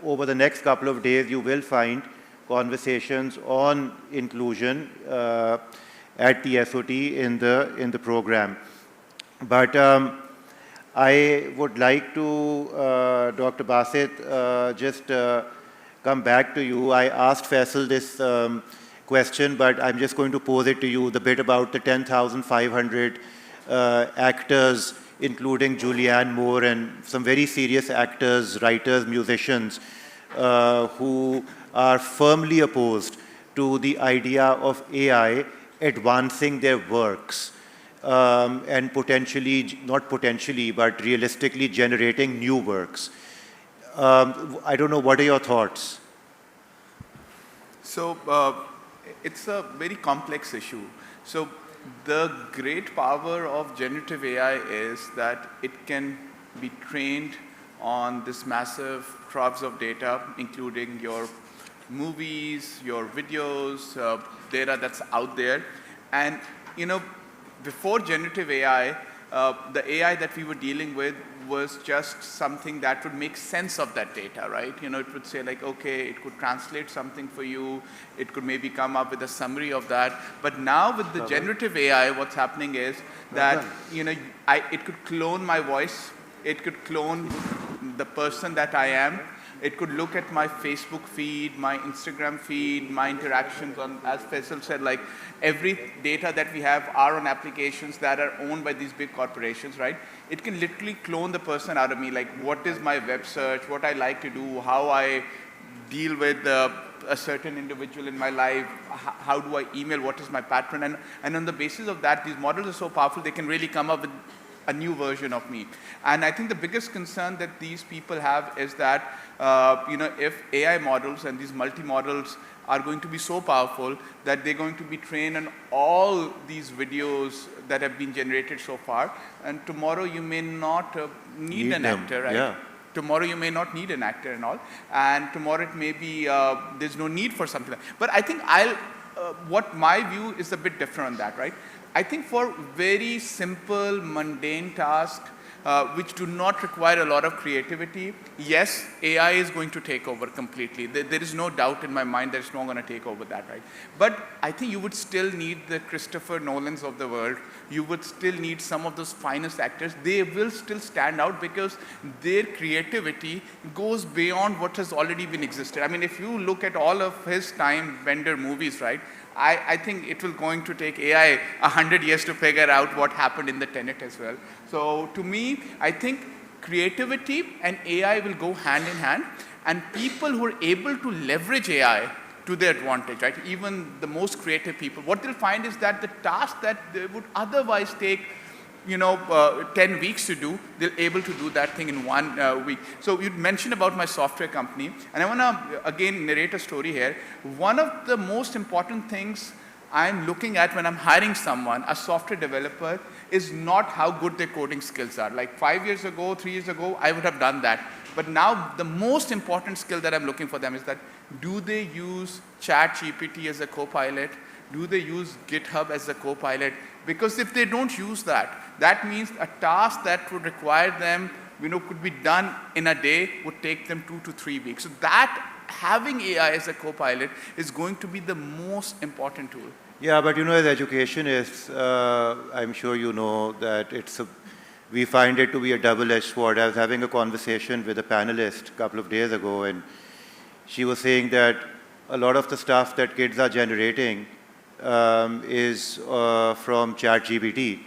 Speaker 1: over the next couple of days, you will find conversations on inclusion at the SOT in the program. But I would like to, Dr. Basit, just come back to you. I asked Faisal this question, but I'm just going to pose it to you, the bit about the 10,500 actors, including Julianne Moore and some very serious actors, writers, musicians, who are firmly opposed to the idea of AI advancing their works and potentially, not potentially, but realistically generating new works. I don't know, what are your thoughts?
Speaker 5: So it's a very complex issue. So the great power of generative AI is that it can be trained on this massive troves of data, including your movies, your videos, data that's out there. And, you know, before generative AI, the AI that we were dealing with was just something that would make sense of that data, right? You know, it would say like, okay, it could translate something for you. It could maybe come up with a summary of that. But now with the generative AI, what's happening is that, you know, it could clone my voice. It could clone the person that I am. It could look at my Facebook feed, my Instagram feed, my interactions on, as Faisal said, like every data that we have are on applications that are owned by these big corporations, right? It can literally clone the person out of me, like what is my web search, what I like to do, how I deal with a certain individual in my life, how do I email, what is my pattern, and on the basis of that, these models are so powerful, they can really come up with a new version of me. And I think the biggest concern that these people have is that, you know, if AI models and these multi-models are going to be so powerful that they're going to be trained on all these videos that have been generated so far, and tomorrow you may not need an actor, right?
Speaker 1: Yeah.
Speaker 5: Tomorrow you may not need an actor and all, and tomorrow it may be, there's no need for something like that. But I think what my view is a bit different on that, right? I think for very simple, mundane tasks, which do not require a lot of creativity, yes, AI is going to take over completely. There is no doubt in my mind that it's not going to take over that, right? But I think you would still need the Christopher Nolans of the world. You would still need some of those finest actors. They will still stand out because their creativity goes beyond what has already been existed. I mean, if you look at all of his time vendor movies, right? I think it will going to take AI 100 years to figure out what happened in the Tenet as well. So to me, I think creativity and AI will go hand in hand, and people who are able to leverage AI to their advantage, right? Even the most creative people, what they'll find is that the task that they would otherwise take, you know, 10 weeks to do, they're able to do that thing in 1 week. So you mentioned about my software company, and I want to again narrate a story here. One of the most important things I'm looking at when I'm hiring someone, a software developer, is not how good their coding skills are. Like 5 years ago, 3 years ago, I would have done that. But now the most important skill that I'm looking for them is that, do they use ChatGPT as a co-pilot? Do they use GitHub as a co-pilot? Because if they don't use that, that means a task that would require them, you know, could be done in a day would take them 2 to 3 weeks. So that having AI as a co-pilot is going to be the most important tool.
Speaker 1: Yeah, but you know, as educationists, I'm sure you know that we find it to be a double-edged sword. I was having a conversation with a panelist a couple of days ago, and she was saying that a lot of the stuff that kids are generating is from ChatGPT.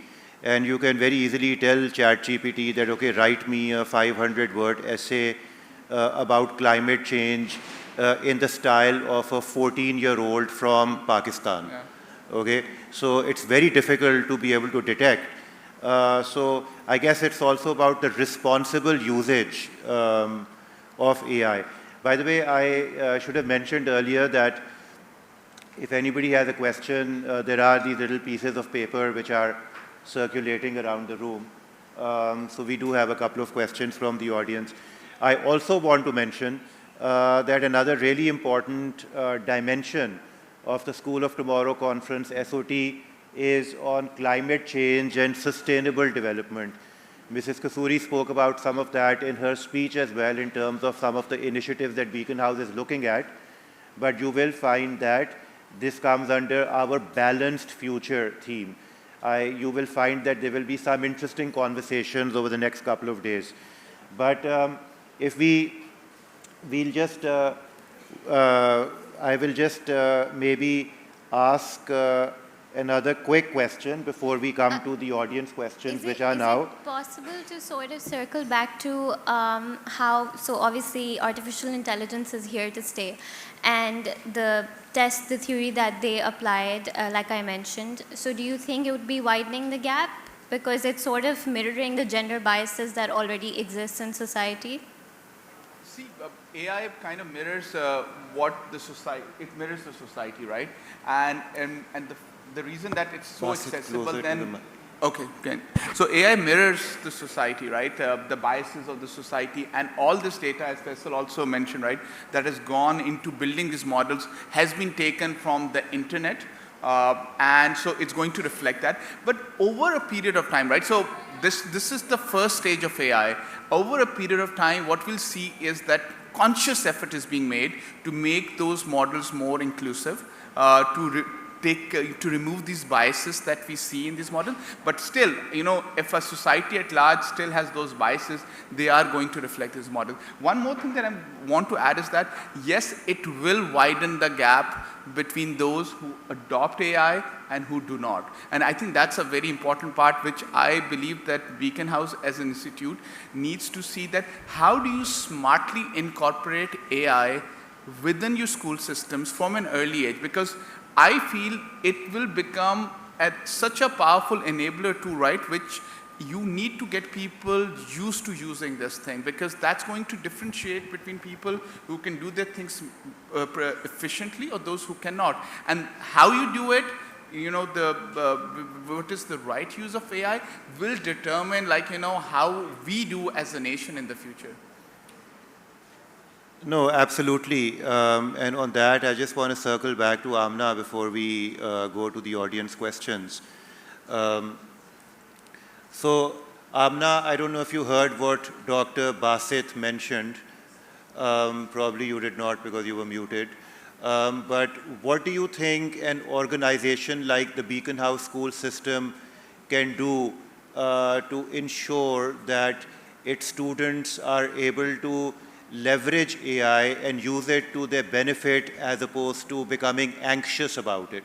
Speaker 1: And you can very easily tell ChatGPT that, okay, write me a 500-word essay about climate change in the style of a 14-year-old from Pakistan.
Speaker 5: Yeah.
Speaker 1: Okay, so it's very difficult to be able to detect. So I guess it's also about the responsible usage of AI. By the way, I should have mentioned earlier that if anybody has a question, there are these little pieces of paper which are circulating around the room. So we do have a couple of questions from the audience. I also want to mention that another really important dimension of the School of Tomorrow conference, SOT, is on climate change and sustainable development. Mrs. Kasuri spoke about some of that in her speech as well in terms of some of the initiatives that Beacon House is looking at. But you will find that this comes under our balanced future theme. You will find that there will be some interesting conversations over the next couple of days. But if we'll just, I will just maybe ask another quick question before we come to the audience questions, which are now.
Speaker 4: Is it possible to sort of circle back to how, so obviously artificial intelligence is here to stay, and the theory that they applied, like I mentioned, so do you think it would be widening the gap? Because it's sort of mirroring the gender biases that already exist in society?
Speaker 5: See, AI kind of mirrors what the society, it mirrors the society, right? And the reason that it's so accessible then, okay. So AI mirrors the society, right? The biases of the society, and all this data, as Faisal also mentioned, right, that has gone into building these models has been taken from the internet, and so it's going to reflect that. But over a period of time, right? So this is the first stage of AI. Over a period of time, what we'll see is that conscious effort is being made to make those models more inclusive, to remove these biases that we see in this model. But still, you know, if a society at large still has those biases, they are going to reflect this model. One more thing that I want to add is that, yes, it will widen the gap between those who adopt AI and who do not. And I think that's a very important part, which I believe that Beacon House as an institute needs to see, that how do you smartly incorporate AI within your school systems from an early age? Because I feel it will become such a powerful enabler tool, right, which you need to get people used to using this thing, because that's going to differentiate between people who can do their things efficiently or those who cannot. And how you do it, you know, what is the right use of AI will determine, like, you know, how we do as a nation in the future.
Speaker 1: No, absolutely. And on that, I just want to circle back to Amna before we go to the audience questions. So, Amna, I don't know if you heard what Dr. Basit mentioned. Probably you did not because you were muted. But what do you think an organization like the Beacon House school system can do to ensure that its students are able to leverage AI and use it to their benefit as opposed to becoming anxious about it?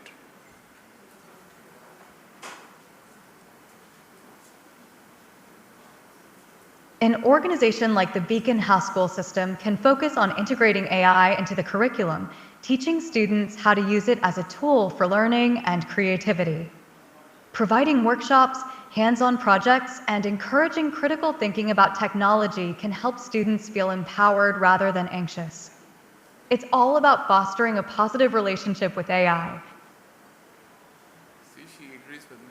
Speaker 3: An organization like the Beacon House School System can focus on integrating AI into the curriculum, teaching students how to use it as a tool for learning and creativity. Providing workshops, hands-on projects, and encouraging critical thinking about technology can help students feel empowered rather than anxious. It's all about fostering a positive relationship with AI.
Speaker 5: See, she agrees with me.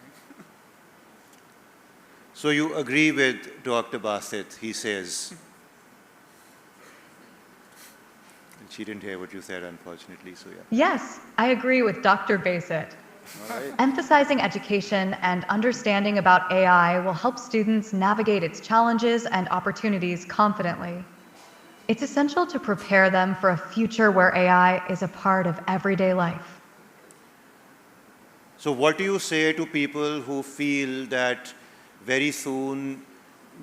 Speaker 1: So you agree with Dr. Basit, he says. And she didn't hear what you said, unfortunately, so yeah.
Speaker 3: Yes, I agree with Dr. Basit.
Speaker 1: Right.
Speaker 3: Emphasizing education and understanding about AI will help students navigate its challenges and opportunities confidently. It's essential to prepare them for a future where AI is a part of everyday life.
Speaker 1: So what do you say to people who feel that very soon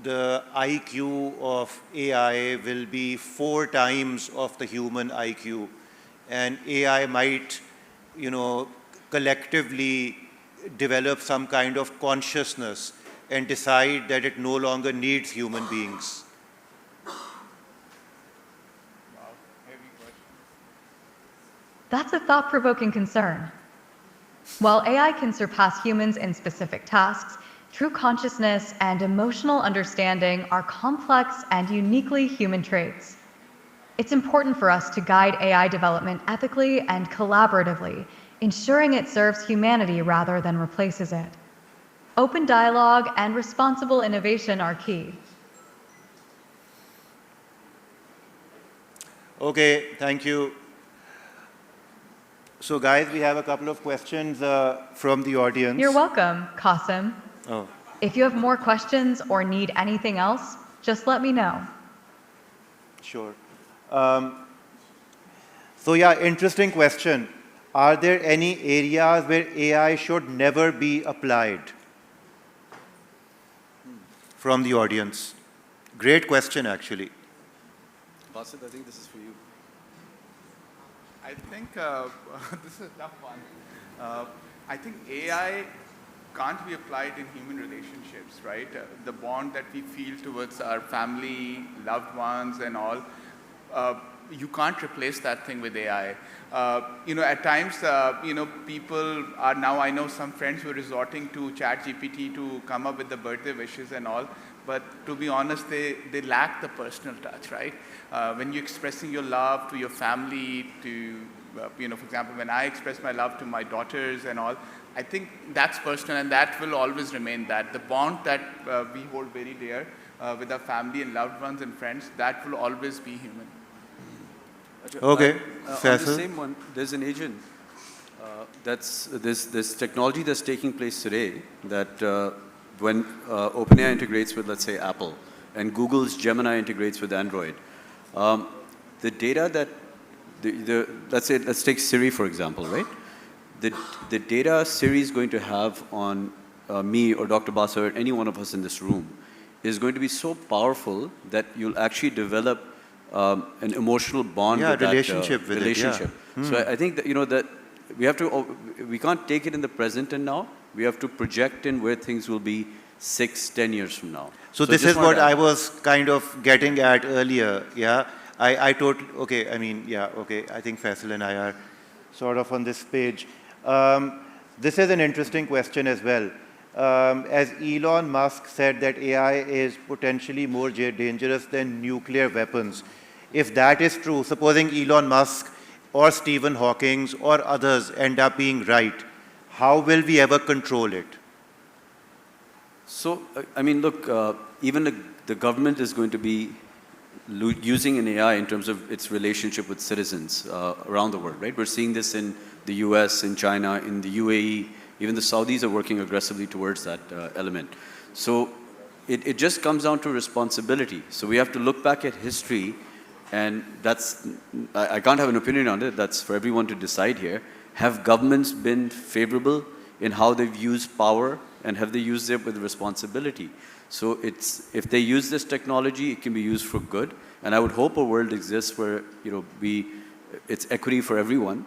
Speaker 1: the IQ of AI will be 4 times of the human IQ, and AI might, you know, collectively develop some kind of consciousness and decide that it no longer needs human beings?
Speaker 3: That's a thought-provoking concern. While AI can surpass humans in specific tasks, true consciousness and emotional understanding are complex and uniquely human traits. It's important for us to guide AI development ethically and collaboratively, ensuring it serves humanity rather than replaces it. Open dialogue and responsible innovation are key.
Speaker 1: Okay, thank you. So guys, we have a couple of questions from the audience.
Speaker 3: You're welcome, Qasim.
Speaker 1: Oh.
Speaker 3: If you have more questions or need anything else, just let me know.
Speaker 1: Sure. So yeah, interesting question. Are there any areas where AI should never be applied? From the audience. Great question, actually.
Speaker 2: Basit, I think this is for you.
Speaker 5: I think this is a tough one. I think AI can't be applied in human relationships, right? The bond that we feel towards our family, loved ones, and all, you can't replace that thing with AI. At times, people are now, I know some friends who are resorting to ChatGPT to come up with the birthday wishes and all, but to be honest, they lack the personal touch, right? When you're expressing your love to your family, to, for example, when I express my love to my daughters and all, I think that's personal, and that will always remain that. The bond that we hold very dear with our family and loved ones and friends, that will always be human.
Speaker 1: Okay,
Speaker 2: on
Speaker 1: Faisal.
Speaker 2: the same one, there's an agent. That's this technology that's taking place today that when OpenAI integrates with, let's say, Apple, and Google's Gemini integrates with Android, the data that let's take Siri for example, right? The data Siri is going to have on me or Dr. Basa or any one of us in this room is going to be so powerful that you'll actually develop an emotional bond with
Speaker 1: relationship
Speaker 2: that
Speaker 1: with
Speaker 2: relationship.
Speaker 1: It, yeah.
Speaker 2: So I think that, that we can't take it in the present and now. We have to project in where things will be 6-10 years from now.
Speaker 1: So this is what I was kind of getting at earlier, yeah. I totally, okay, I mean, yeah, okay, I think Faisal and I are sort of on this page. This is an interesting question as well. As Elon Musk said that AI is potentially more dangerous than nuclear weapons. If that is true, supposing Elon Musk or Stephen Hawking or others end up being right, how will we ever control it?
Speaker 2: So, I mean, look, even the government is going to be using an AI in terms of its relationship with citizens around the world, right? We're seeing this in the US, in China, in the UAE. Even the Saudis are working aggressively towards that element. So it just comes down to responsibility. So we have to look back at history, and I can't have an opinion on it. That's for everyone to decide here. Have governments been favorable in how they've used power, and have they used it with responsibility? So if they use this technology, it can be used for good. And I would hope a world exists where it's equity for everyone.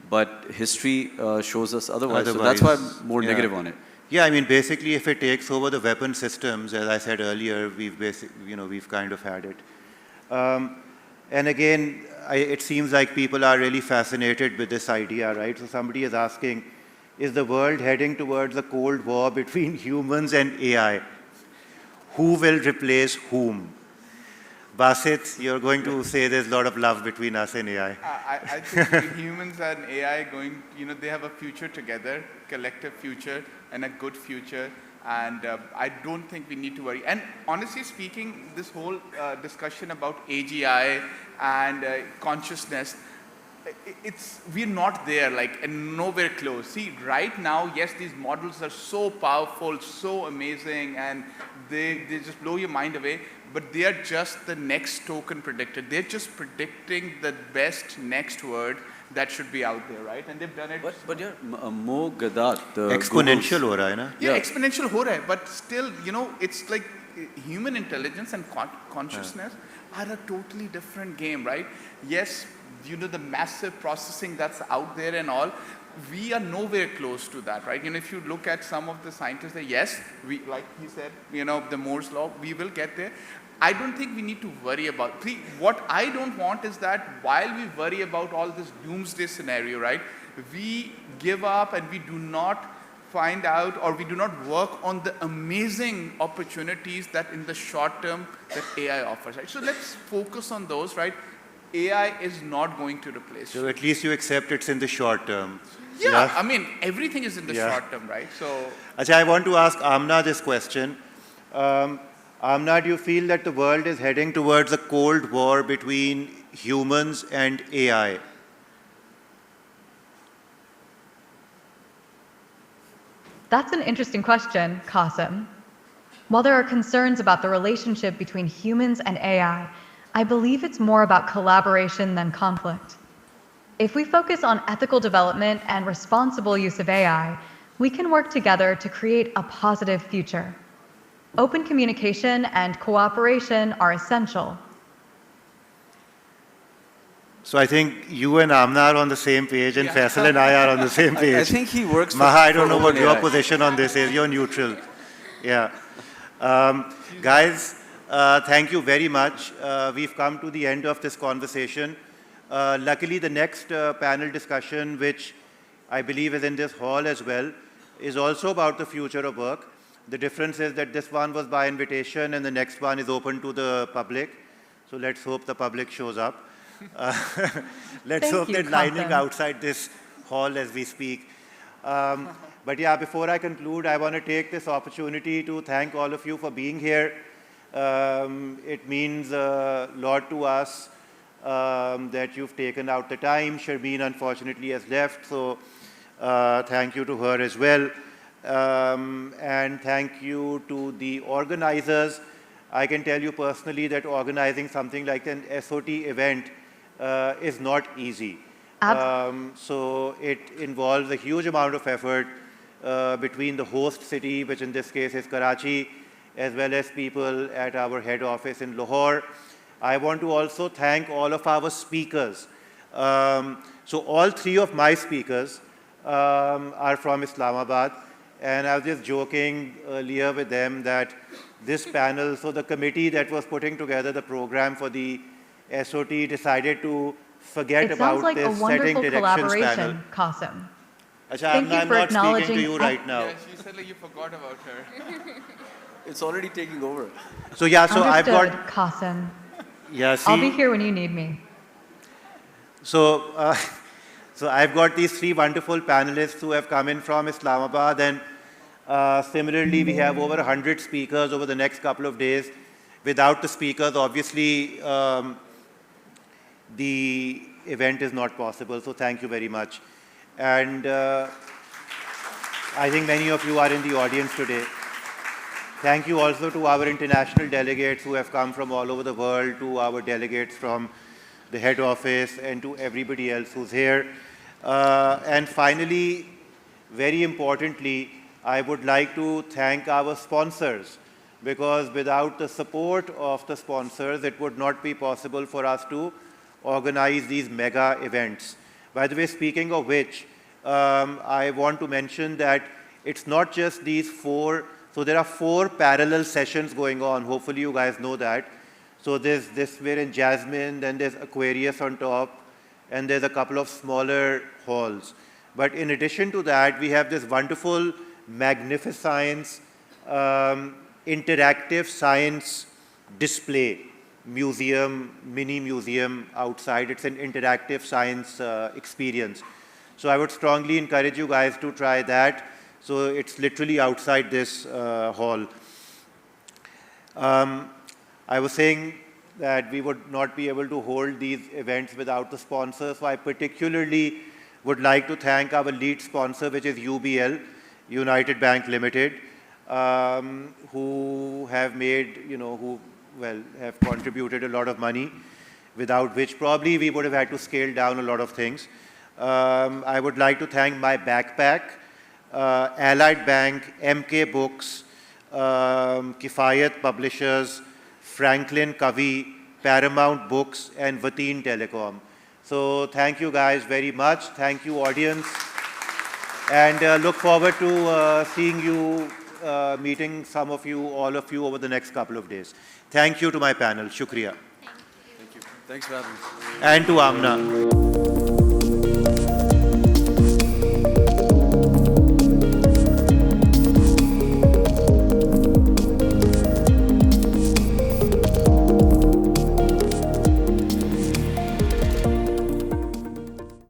Speaker 2: But history shows us otherwise. So that's why I'm more negative on it.
Speaker 1: Yeah, I mean, basically, if it takes over the weapon systems, as I said earlier, we've kind of had it. And again, it seems like people are really fascinated with this idea, right? So somebody is asking, is the world heading towards a Cold War between humans and AI? Who will replace whom? Basit, you're going to say there's a lot of love between us and AI.
Speaker 5: I think humans and AI they have a future together, collective future, and a good future. And I don't think we need to worry. And honestly speaking, this whole discussion about AGI and consciousness, we're not there, and nowhere close. See, right now, yes, these models are so powerful, so amazing, and they just blow your mind away, but they are just the next token predictor. They're just predicting the best next word that should be out there, right? And they've done it.
Speaker 2: But yeah, Mo Gadat, the
Speaker 1: exponential ho raha hai na?
Speaker 5: Yeah, exponential ho raha hai, but still, it's like human intelligence and consciousness are a totally different game, right? Yes, the massive processing that's out there and all, we are nowhere close to that, right? If you look at some of the scientists, yes, like he said, the Moore's law, we will get there. I don't think we need to worry about. What I don't want is that while we worry about all this doomsday scenario, right, we give up and we do not find out, or we do not work on the amazing opportunities that in the short term that AI offers, right? So let's focus on those, right? AI is not going to replace you.
Speaker 1: So at least you accept it's in the short term.
Speaker 5: Yeah, I mean, everything is in the short term, right? So,
Speaker 1: Achha, I want to ask Amna this question. Amna, do you feel that the world is heading towards a Cold War between humans and AI?
Speaker 3: That's an interesting question, Qasim. While there are concerns about the relationship between humans and AI, I believe it's more about collaboration than conflict. If we focus on ethical development and responsible use of AI, we can work together to create a positive future. Open communication and cooperation are essential.
Speaker 1: So I think you and Amna are on the same page, and Faisal and I are on the same page.
Speaker 2: I think he works for
Speaker 1: Maha, I don't know what your
Speaker 2: OpenAI.
Speaker 1: position on this is. You're neutral. Yeah. Guys, thank you very much. We've come to the end of this conversation. Luckily, the next panel discussion, which I believe is in this hall as well, is also about the future of work. The difference is that this one was by invitation and the next one is open to the public. So let's hope the public shows up. Let's hope they're lining outside this hall as we speak. But yeah, before I conclude, I want to take this opportunity to thank all of you for being here. It means a lot to us that you've taken out the time. Sharbeen unfortunately has left, so thank you to her as well. And thank you to the organizers. I can tell you personally that organizing something like an SOT event is not easy. So it involves a huge amount of effort between the host city, which in this case is Karachi, as well as people at our head office in Lahore. I want to also thank all of our speakers. So all three of my speakers are from Islamabad. And I was just joking earlier with them that this panel, so the committee that was putting together the program for the SOT decided to forget about
Speaker 3: like
Speaker 1: this setting directions panel.
Speaker 3: Qasim.
Speaker 1: I'm not speaking to you right now.
Speaker 5: Yes, you said like you forgot about her.
Speaker 2: It's already taking over.
Speaker 1: So yeah, so I've got
Speaker 3: Qasim.
Speaker 1: Yeah, see,
Speaker 3: I'll be here when you need me.
Speaker 1: So, so I've got these three wonderful panelists who have come in from Islamabad, and similarly, we have over 100 speakers over the next couple of days. Without the speakers, obviously, the event is not possible. So thank you very much. And I think many of you are in the audience today. Thank you also to our international delegates who have come from all over the world, to our delegates from the head office, and to everybody else who's here. And finally, very importantly, I would like to thank our sponsors, because without the support of the sponsors, it would not be possible for us to organize these mega events. By the way, speaking of which, I want to mention that it's not just these four. So there are 4 parallel sessions going on. Hopefully you guys know that. So there's this, we're in Jasmine, then there's Aquarius on top, and there's a couple of smaller halls. But in addition to that, we have this wonderful magnificence, interactive science display museum, mini museum outside. It's an interactive science experience. So I would strongly encourage you guys to try that. So it's literally outside this hall. I was saying that we would not be able to hold these events without the sponsors. So I particularly would like to thank our lead sponsor, which is UBL, United Bank Limited, who have made, who have contributed a lot of money, without which probably we would have had to scale down a lot of things. I would like to thank my backpack, Allied Bank, MK Books, Kifayat Publishers, Franklin Covey, Paramount Books, and Vateen Telecom. So thank you guys very much. Thank you, audience. And look forward to seeing you, meeting some of you, all of you over the next couple of days. Thank you to my panel. Shukriya.
Speaker 2: Thank you. Thanks for having me.
Speaker 1: And to Amna.